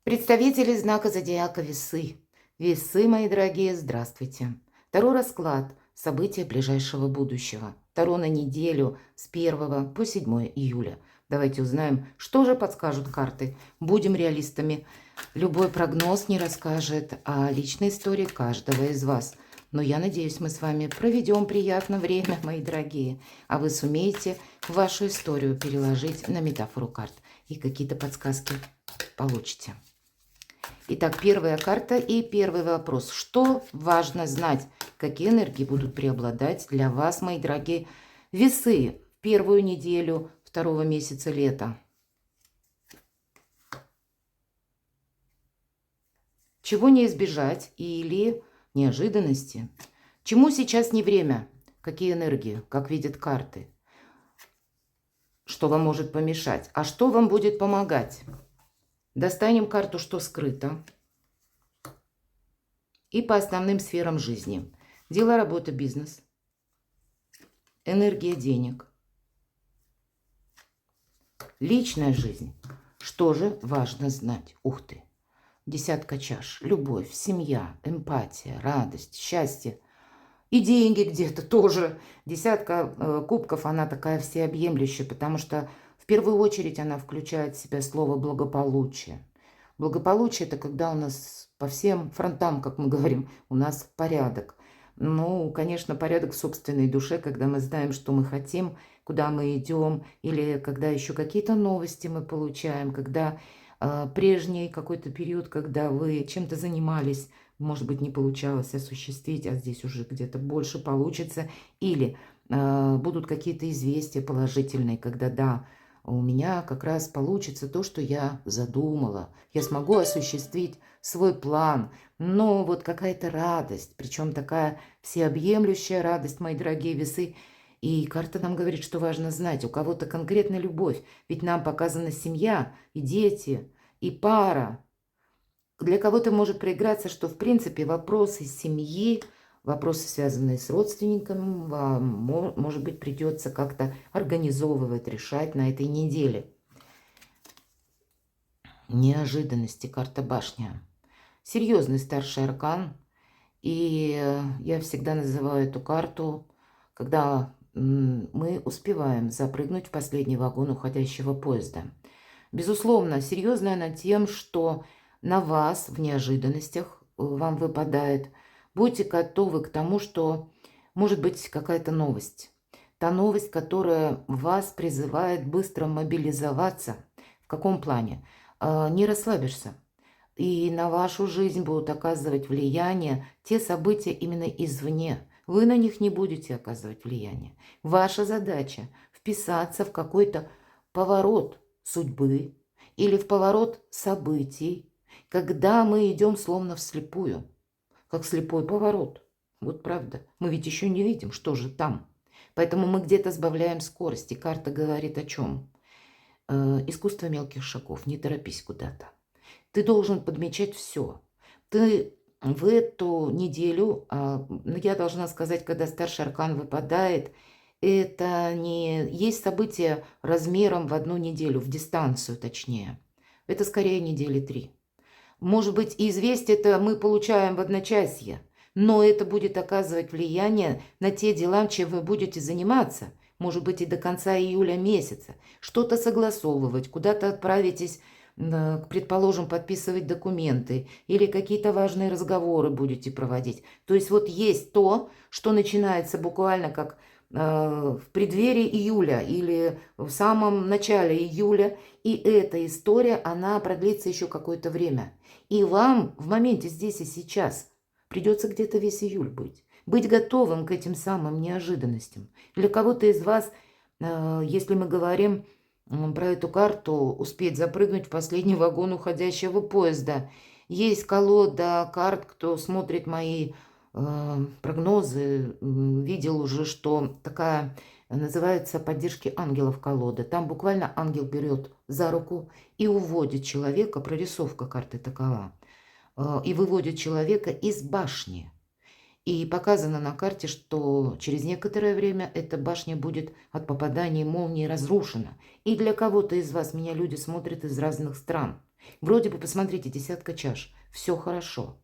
Представители знака зодиака Весы. Весы, мои дорогие, здравствуйте. Таро расклад. События ближайшего будущего. Таро на неделю с 1 по 7 июля. Давайте узнаем, что же подскажут карты. Будем реалистами. Любой прогноз не расскажет о личной истории каждого из вас. Но я надеюсь, мы с вами проведем приятное время, мои дорогие. А вы сумеете вашу историю переложить на метафору карт. И какие-то подсказки получите. Итак, первая карта и первый вопрос. Что важно знать? Какие энергии будут преобладать для вас, мои дорогие весы, в первую неделю второго месяца лета? Чего не избежать или неожиданности? Чему сейчас не время? Какие энергии, как видят карты? Что вам может помешать? А что вам будет помогать? Достанем карту «Что скрыто». И по основным сферам жизни. Дела, работа, бизнес. Энергия денег. Личная жизнь. Что же важно знать? Ух ты. Десятка чаш. Любовь, семья, эмпатия, радость, счастье. И деньги где-то тоже. Десятка кубков, она такая всеобъемлющая, потому что в первую очередь она включает в себя слово благополучие. Благополучие – это когда у нас по всем фронтам, как мы говорим, у нас порядок. Ну, конечно, порядок в собственной душе, когда мы знаем, что мы хотим, куда мы идем, или когда еще какие-то новости мы получаем, когда прежний какой-то период, когда вы чем-то занимались, может быть, не получалось осуществить, а здесь уже где-то больше получится, или будут какие-то известия положительные, когда да, у меня как раз получится то, что я задумала. Я смогу осуществить свой план. Но вот какая-то радость, причем такая всеобъемлющая радость, мои дорогие весы. И карта нам говорит, что важно знать, у кого-то конкретно любовь. Ведь нам показана семья, и дети, и пара. Для кого-то может проиграться, что в принципе вопросы семьи, вопросы, связанные с родственниками, вам, может быть, придется как-то организовывать, решать на этой неделе. Неожиданности, карта башня. Серьезный старший аркан. И я всегда называю эту карту, когда мы успеваем запрыгнуть в последний вагон уходящего поезда. Безусловно, серьезная она тем, что на вас в неожиданностях вам выпадает. Будьте готовы к тому, что может быть какая-то новость. Та новость, которая вас призывает быстро мобилизоваться. В каком плане? Не расслабишься. И на вашу жизнь будут оказывать влияние те события именно извне. Вы на них не будете оказывать влияние. Ваша задача вписаться в какой-то поворот судьбы или в поворот событий, когда мы идем словно вслепую, как слепой поворот. Вот правда. Мы ведь еще не видим, что же там. Поэтому мы где-то сбавляем скорость. И карта говорит о чем? Искусство мелких шагов. Не торопись куда-то. Ты должен подмечать все. Ты в эту неделю, я должна сказать, когда старший аркан выпадает, это не есть событие размером в одну неделю, в дистанцию точнее. Это скорее недели 3. Может быть, и известие это мы получаем в одночасье, но это будет оказывать влияние на те дела, чем вы будете заниматься. Может быть, и до конца июля месяца. Что-то согласовывать, куда-то отправитесь, предположим, подписывать документы или какие-то важные разговоры будете проводить. То есть вот есть то, что начинается буквально как в преддверии июля или в самом начале июля, и эта история, она продлится еще какое-то время. И вам в моменте здесь и сейчас придется где-то весь июль быть. Быть готовым к этим самым неожиданностям. Для кого-то из вас, если мы говорим про эту карту, успеть запрыгнуть в последний вагон уходящего поезда. Есть колода карт, кто смотрит мои прогнозы, видел уже, что такая называется «Поддержки ангелов» колода. Там буквально ангел берет за руку и уводит человека, прорисовка карты такова, и выводит человека из башни. И показано на карте, что через некоторое время эта башня будет от попаданий молнии разрушена. И для кого-то из вас, меня люди смотрят из разных стран. Вроде бы, посмотрите, десятка чаш, все хорошо.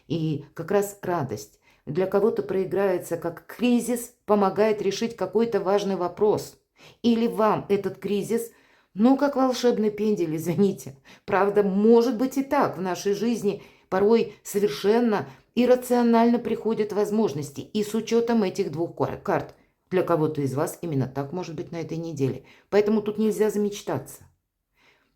И как раз радость. Для кого-то проиграется, как кризис помогает решить какой-то важный вопрос. Или вам этот кризис, ну, как волшебный пендель, извините. Правда, может быть и так в нашей жизни порой совершенно иррационально приходят возможности. И с учетом этих двух карт. Для кого-то из вас именно так может быть на этой неделе. Поэтому тут нельзя замечтаться.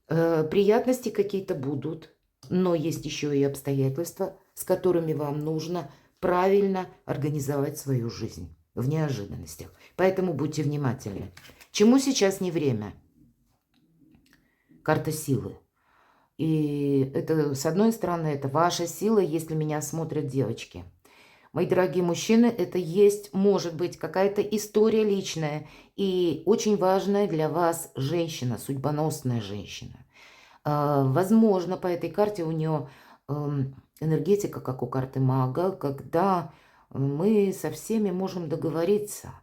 Приятности какие-то будут, но есть еще и обстоятельства, с которыми вам нужно правильно организовать свою жизнь в неожиданностях. Поэтому будьте внимательны. Чему сейчас не время? Карта силы. И это, с одной стороны, это ваша сила, если меня смотрят девочки. Мои дорогие мужчины, это есть, может быть, какая-то история личная и очень важная для вас женщина, судьбоносная женщина. Возможно, по этой карте у нее энергетика, как у карты мага, когда мы со всеми можем договориться.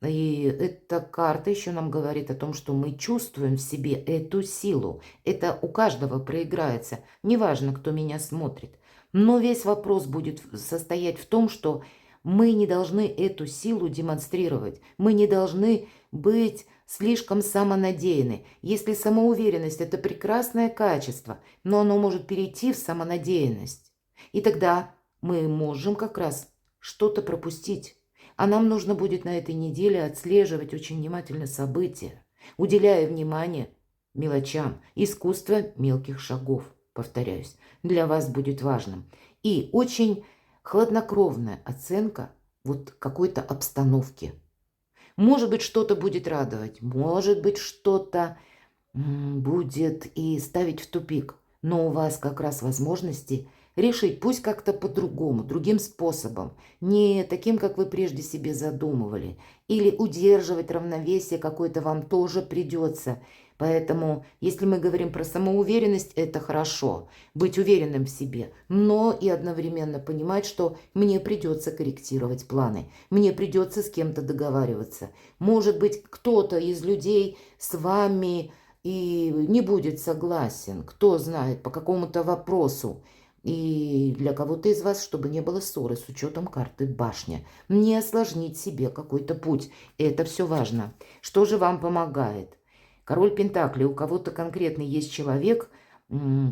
И эта карта еще нам говорит о том, что мы чувствуем в себе эту силу. Это у каждого проиграется. Неважно, кто меня смотрит. Но весь вопрос будет состоять в том, что мы не должны эту силу демонстрировать. Мы не должны быть слишком самонадеянны. Если самоуверенность – это прекрасное качество, но оно может перейти в самонадеянность. И тогда мы можем как раз что-то пропустить. А нам нужно будет на этой неделе отслеживать очень внимательно события, уделяя внимание мелочам. Искусство мелких шагов, повторяюсь, для вас будет важным. И очень хладнокровная оценка вот какой-то обстановки. Может быть, что-то будет радовать, может быть, что-то будет и ставить в тупик. Но у вас как раз возможности решить, пусть как-то по-другому, другим способом, не таким, как вы прежде себе задумывали. Или удерживать равновесие какое-то вам тоже придется. Поэтому, если мы говорим про самоуверенность, это хорошо, быть уверенным в себе, но и одновременно понимать, что мне придется корректировать планы, мне придется с кем-то договариваться. Может быть, кто-то из людей с вами и не будет согласен, кто знает, по какому-то вопросу. И для кого-то из вас, чтобы не было ссоры с учетом карты башня. Не осложнить себе какой-то путь. Это все важно. Что же вам помогает? Король Пентаклей. У кого-то конкретно есть человек,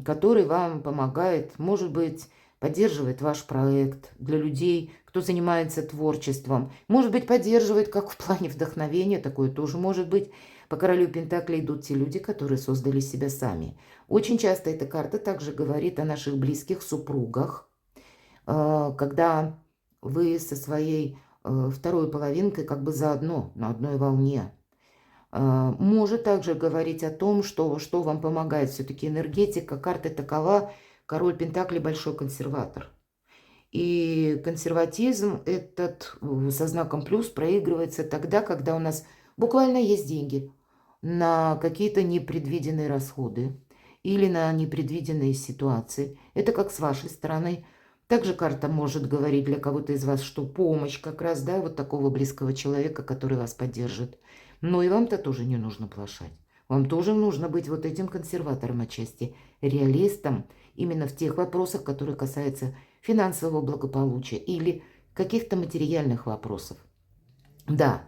который вам помогает, может быть, поддерживает ваш проект для людей, кто занимается творчеством. Может быть, поддерживает как в плане вдохновения, такое тоже может быть. По королю Пентаклей идут те люди, которые создали себя сами. Очень часто эта карта также говорит о наших близких супругах, когда вы со своей второй половинкой как бы заодно, на одной волне. Может также говорить о том, что вам помогает все-таки энергетика. Карта такова: король Пентаклей – большой консерватор. И консерватизм этот со знаком плюс проигрывается тогда, когда у нас буквально есть деньги на какие-то непредвиденные расходы или на непредвиденные ситуации. Это как с вашей стороны. Также карта может говорить для кого-то из вас, что помощь как раз, да, вот такого близкого человека, который вас поддержит. Но и вам-то тоже не нужно плашать. Вам тоже нужно быть вот этим консерватором отчасти, реалистом именно в тех вопросах, которые касаются финансового благополучия или каких-то материальных вопросов. Да,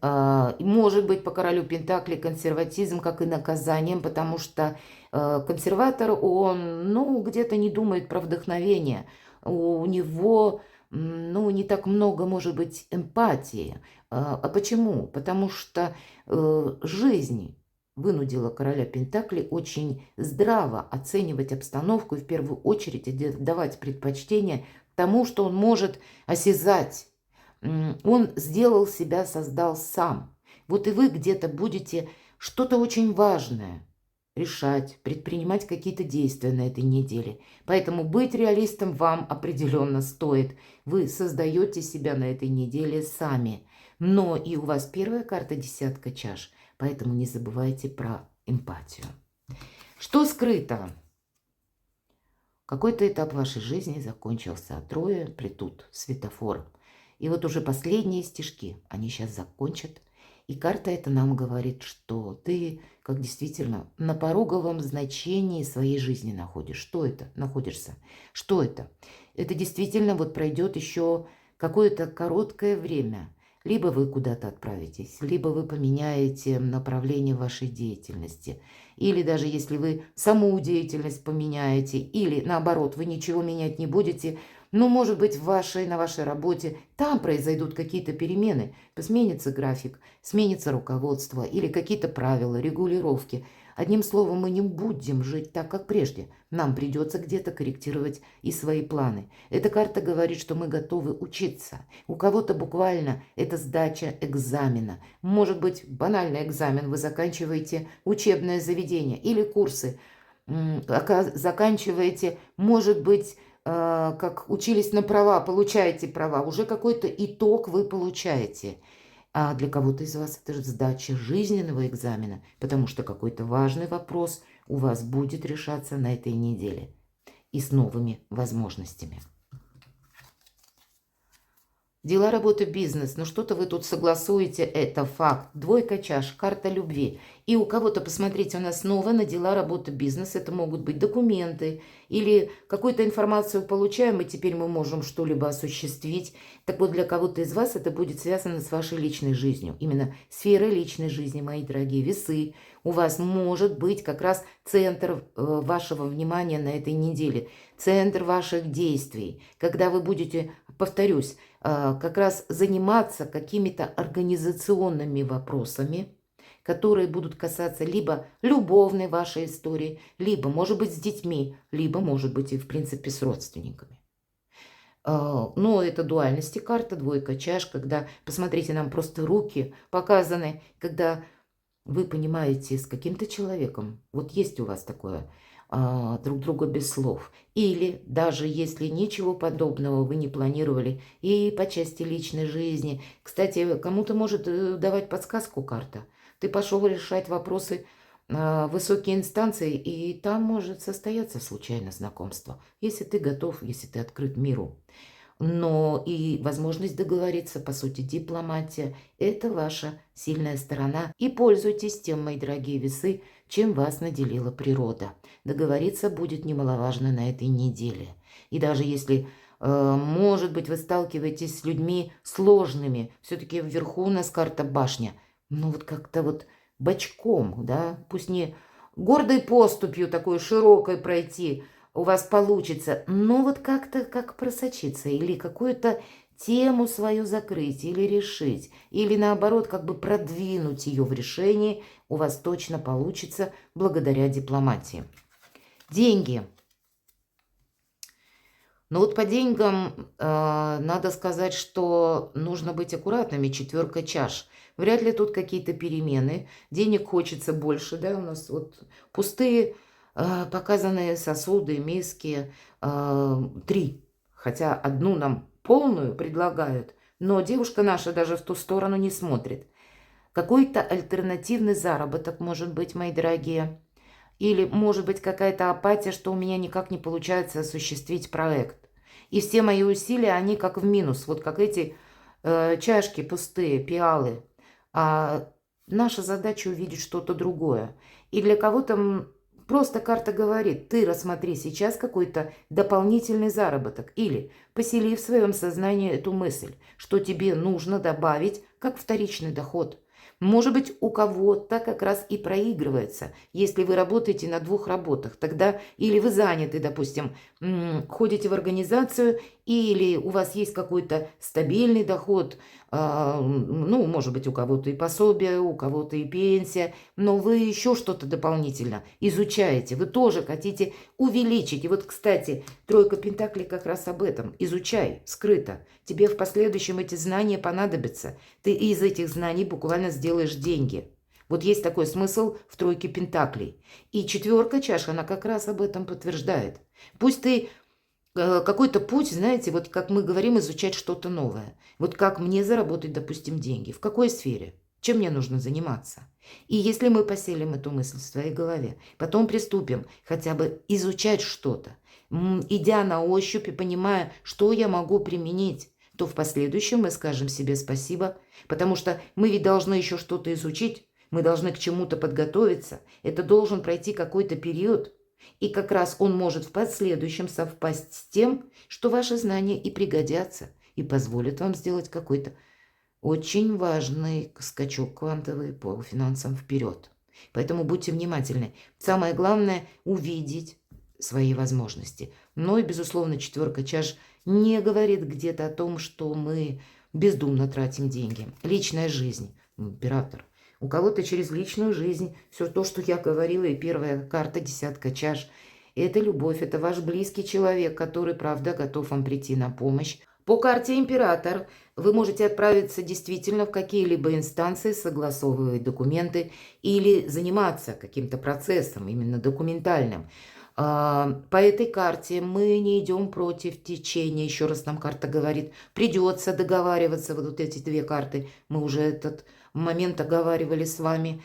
может быть, по королю Пентаклей консерватизм как и наказанием, потому что консерватор, он, ну, где-то не думает про вдохновение. У него, ну, не так много, может быть, эмпатии. А почему? Потому что жизнь вынудила короля Пентаклей очень здраво оценивать обстановку и в первую очередь давать предпочтение тому, что он может осязать. Он сделал себя, создал сам. Вот и вы где-то будете что-то очень важное решать, предпринимать какие-то действия на этой неделе. Поэтому быть реалистом вам определенно стоит. Вы создаете себя на этой неделе сами. Но и у вас первая карта – десятка чаш. Поэтому не забывайте про эмпатию. Что скрыто? Какой-то этап вашей жизни закончился. Трое плетут светофор. И вот уже последние стишки они сейчас закончат. И карта это нам говорит, что ты, как действительно, на пороговом значении своей жизни находишь. Что это? Находишься. Что это? Это действительно вот пройдет еще какое-то короткое время. Либо вы куда-то отправитесь, либо вы поменяете направление вашей деятельности. Или даже если вы саму деятельность поменяете, или наоборот, вы ничего менять не будете, но, может быть, на вашей работе там произойдут какие-то перемены, сменится график, сменится руководство или какие-то правила, регулировки. Одним словом, мы не будем жить так, как прежде. Нам придется где-то корректировать и свои планы. Эта карта говорит, что мы готовы учиться. У кого-то буквально это сдача экзамена. Может быть, банальный экзамен, вы заканчиваете учебное заведение или курсы, заканчиваете, может быть, как учились на права, получаете права, уже какой-то итог вы получаете. А для кого-то из вас это сдача жизненного экзамена, потому что какой-то важный вопрос у вас будет решаться на этой неделе и с новыми возможностями. Дела, работа, бизнес. Ну что-то вы тут согласуете, это факт. Двойка чаш, карта любви. И у кого-то, посмотрите, у нас снова на дела, работа, бизнес. Это могут быть документы или какую-то информацию получаем, и теперь мы можем что-либо осуществить. Так вот, для кого-то из вас это будет связано с вашей личной жизнью. Именно сфера личной жизни, мои дорогие весы. У вас может быть как раз центр вашего внимания на этой неделе, центр ваших действий, когда вы будете, повторюсь, как раз заниматься какими-то организационными вопросами, которые будут касаться либо любовной вашей истории, либо, может быть, с детьми, либо, может быть, и, в принципе, с родственниками. Но это дуальности карта, двойка чаш, когда, посмотрите, нам просто руки показаны, когда вы понимаете с каким-то человеком, вот есть у вас такое, друг друга без слов. Или даже если ничего подобного вы не планировали и по части личной жизни. Кстати, кому-то может давать подсказку карта. Ты пошел решать вопросы высокие инстанции, и там может состояться случайное знакомство, если ты готов, если ты открыт миру. Но и возможность договориться, по сути, дипломатия – это ваша сильная сторона. И пользуйтесь тем, мои дорогие весы, чем вас наделила природа. Договориться будет немаловажно на этой неделе. И даже если, может быть, вы сталкиваетесь с людьми сложными, все-таки вверху у нас карта башня, ну вот как-то вот бочком, да, пусть не гордой поступью такой широкой пройти, у вас получится, но вот как-то как просочиться или какую-то тему свою закрыть или решить, или наоборот как бы продвинуть ее в решении, у вас точно получится благодаря дипломатии. Деньги. Но вот по деньгам надо сказать, что нужно быть аккуратными, четверка чаш. Вряд ли тут какие-то перемены, денег хочется больше, да, у нас вот пустые показанные сосуды, миски, 3, хотя одну нам полную предлагают, но девушка наша даже в ту сторону не смотрит. Какой-то альтернативный заработок может быть, мои дорогие, или может быть какая-то апатия, что у меня никак не получается осуществить проект. И все мои усилия, они как в минус, вот как эти чашки пустые, пиалы. А наша задача увидеть что-то другое. И для кого-то просто карта говорит, ты рассмотри сейчас какой-то дополнительный заработок или посели в своем сознании эту мысль, что тебе нужно добавить как вторичный доход. Может быть, у кого-то как раз и проигрывается. Если вы работаете на 2 работах, тогда или вы заняты, допустим, ходите в организацию, или у вас есть какой-то стабильный доход, ну, может быть, у кого-то и пособие, у кого-то и пенсия, но вы еще что-то дополнительно изучаете, вы тоже хотите увеличить. И вот, кстати, тройка пентаклей как раз об этом. Изучай скрыто. Тебе в последующем эти знания понадобятся. Ты из этих знаний буквально сделаешь деньги. Вот есть такой смысл в тройке пентаклей. И четверка чаш, она как раз об этом подтверждает. Пусть ты какой-то путь, знаете, вот как мы говорим, изучать что-то новое. Вот как мне заработать, допустим, деньги, в какой сфере, чем мне нужно заниматься. И если мы поселим эту мысль в своей голове, потом приступим хотя бы изучать что-то, идя на ощупь и понимая, что я могу применить, то в последующем мы скажем себе спасибо, потому что мы ведь должны еще что-то изучить, мы должны к чему-то подготовиться, это должен пройти какой-то период, и как раз он может в последующем совпасть с тем, что ваши знания и пригодятся, и позволят вам сделать какой-то очень важный скачок квантовый по финансам вперед. Поэтому будьте внимательны. Самое главное – увидеть свои возможности. Но и, безусловно, четверка чаш не говорит где-то о том, что мы бездумно тратим деньги. Личная жизнь, император. У кого-то через личную жизнь все то, что я говорила, и первая карта десятка чаш – это любовь, это ваш близкий человек, который, правда, готов вам прийти на помощь. По карте император вы можете отправиться действительно в какие-либо инстанции, согласовывать документы или заниматься каким-то процессом, именно документальным. По этой карте мы не идем против течения, еще раз нам карта говорит, придется договариваться, вот эти две карты, мы уже этот момент оговаривали с вами,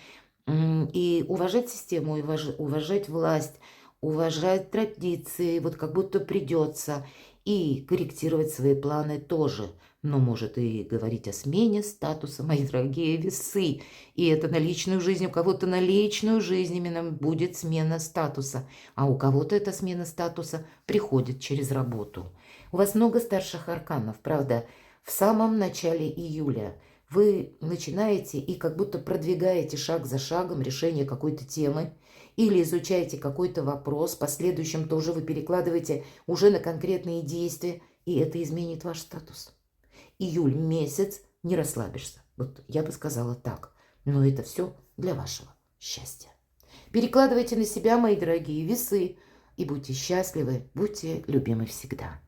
и уважать систему, уважать власть, уважать традиции, вот как будто придется, и корректировать свои планы тоже. Но может и говорить о смене статуса, мои дорогие весы. И это на личную жизнь, у кого-то на личную жизнь именно будет смена статуса. А у кого-то эта смена статуса приходит через работу. У вас много старших арканов, правда? В самом начале июля вы начинаете и как будто продвигаете шаг за шагом решение какой-то темы, или изучаете какой-то вопрос, в последующем тоже вы перекладываете уже на конкретные действия, и это изменит ваш статус. Июль месяц, не расслабишься. Вот я бы сказала так. Но это все для вашего счастья. Перекладывайте на себя, мои дорогие весы, и будьте счастливы, будьте любимы всегда.